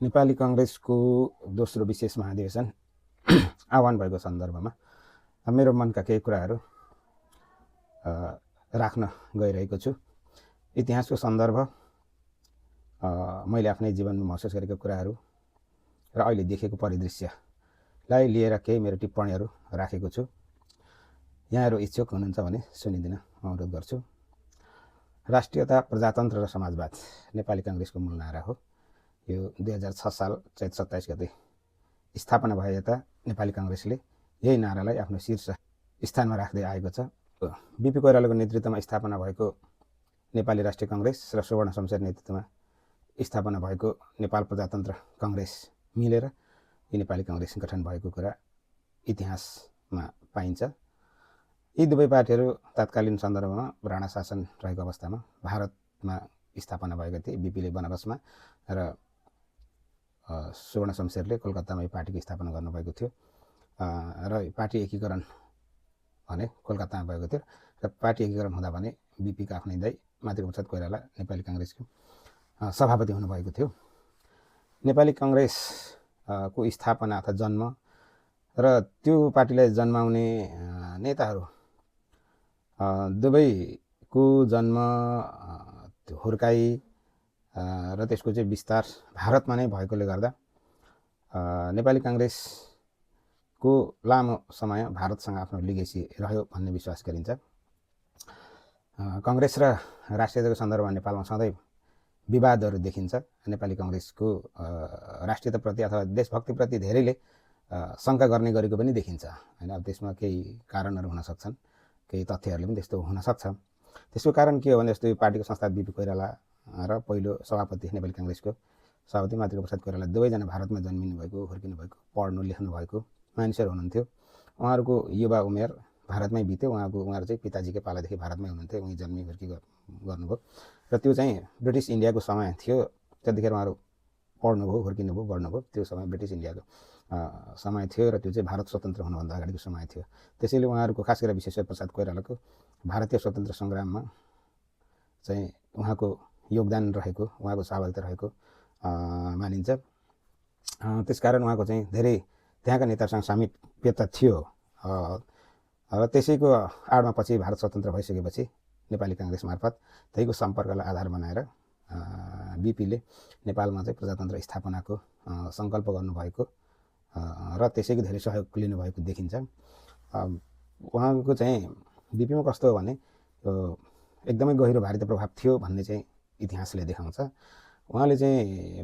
नेपाली कांग्रेसको दोस्रो विशेष महाधिवेशन आह्वान भएको सन्दर्भमा मेरो मनका केही कुराहरू राख्न गइरहेको छु। इतिहासको सन्दर्भ, मैले आफ्नै जीवनमा महसुस गरेका कुराहरू र अहिले देखेको परिदृश्यलाई लिएर केही मेरो टिप्पणीहरू राखेको छु। यहाँहरू इच्छुक हुनुहुन्छ भने सुनिदिन अनुरोध गर्छु। राष्ट्रियता, प्रजातन्त्र र समाजवाद नेपाली कांग्रेसको मूल नारा हो। यो 2006 साल चैत 27 गते स्थापना भए यता नेपाली कांग्रेसले यही नारालाई आफ्नो शीर्ष स्थानमा राख्दै आएको छ। बीपी कोइरालाको नेतृत्वमा स्थापना भएको नेपाली राष्ट्रिय कांग्रेस र सुवर्ण शमशेर नेतृत्वमा स्थापना भएको नेपाल प्रजातन्त्र कांग्रेस मिलेर यो नेपाली कांग्रेस गठन भएको कुरा इतिहासमा पाइन्छ। यी दुवै पार्टीहरू तत्कालीन सन्दर्भमा राणा शासन रहेको अवस्थामा भारतमा स्थापना भएका थिए। बीपीले बनारसमा र सुवर्ण शमशेरले कोलकातामा यो पार्टीको स्थापना गर्नुभएको थियो र पार्टी एकीकरण भने कोलकातामा भएको थियो र पार्टी एकीकरण हुँदा भने बीपीका आफ्नै दाइ मातृप्रसाद कोइराला नेपाली कांग्रेसको सभापति हुनुभएको थियो। नेपाली कांग्रेसको स्थापना अथवा जन्म र त्यो पार्टीलाई जन्माउने नेताहरू दुवैको जन्म, हुर्काई र त्यसको चाहिँ विस्तार भारतमा नै भएकोले गर्दा नेपाली कांग्रेसको लामो समय भारतसँग आफ्नो लिगेसी रह्यो भन्ने विश्वास गरिन्छ। कांग्रेस र राष्ट्रियताको सन्दर्भमा नेपालमा सधैँ विवादहरू देखिन्छ। नेपाली कांग्रेसको राष्ट्रियताप्रति अथवा देशभक्तिप्रति धेरैले शङ्का गर्ने गरेको पनि देखिन्छ हैन। अब त्यसमा केही कारणहरू हुन सक्छन्, केही तथ्यहरूले पनि त्यस्तो हुन सक्छ। त्यसको कारण के हो भने जस्तो यो पार्टीको संस्थापक बीपी कोइराला र पहिलो सभापति नेपाली कांग्रेसको सभापति मातृप्रसाद कोइराला दुवैजना भारतमा जन्मिनु भएको, हुर्किनु भएको, पढ्नु लेख्नु भएको मानिसहरू हुनुहुन्थ्यो। उहाँहरूको युवा उमेर भारतमै बित्यो। उहाँहरू चाहिँ पिताजीकै पालादेखि भारतमै हुनुहुन्थ्यो, उहीँ जन्मी हुर्की गर्नुभयो र त्यो चाहिँ ब्रिटिस इन्डियाको समय थियो। त्यतिखेर उहाँहरू पढ्नुभयो, हुर्किनुभयो, बढ्नुभयो। त्यो समय ब्रिटिस इन्डियाको समय थियो र त्यो चाहिँ भारत स्वतन्त्र हुनुभन्दा अगाडिको समय थियो। त्यसैले उहाँहरूको खास गरेर विश्वेश्वर प्रसाद कोइरालाको भारतीय स्वतन्त्र सङ्ग्राममा चाहिँ उहाँको योगदान रहेको, उहाँको सहभागिता रहेको मानिन्छ। त्यसकारण उहाँको चाहिँ धेरै त्यहाँका नेताहरूसँग सामिप्यता थियो र त्यसैको आडमा पछि भारत स्वतन्त्र भइसकेपछि नेपाली कांग्रेस मार्फत त्यहीको सम्पर्कलाई आधार बनाएर बीपीले नेपालमा चाहिँ प्रजातन्त्र स्थापनाको सङ्कल्प गर्नुभएको र त्यसैको धेरै सहयोग लिनुभएको देखिन्छ। उहाँको चाहिँ बीपीमा कस्तो हो भने एकदमै गहिरो भारतीय प्रभाव थियो भन्ने चाहिँ इतिहासले देखाउँछ। उहाँले चाहिँ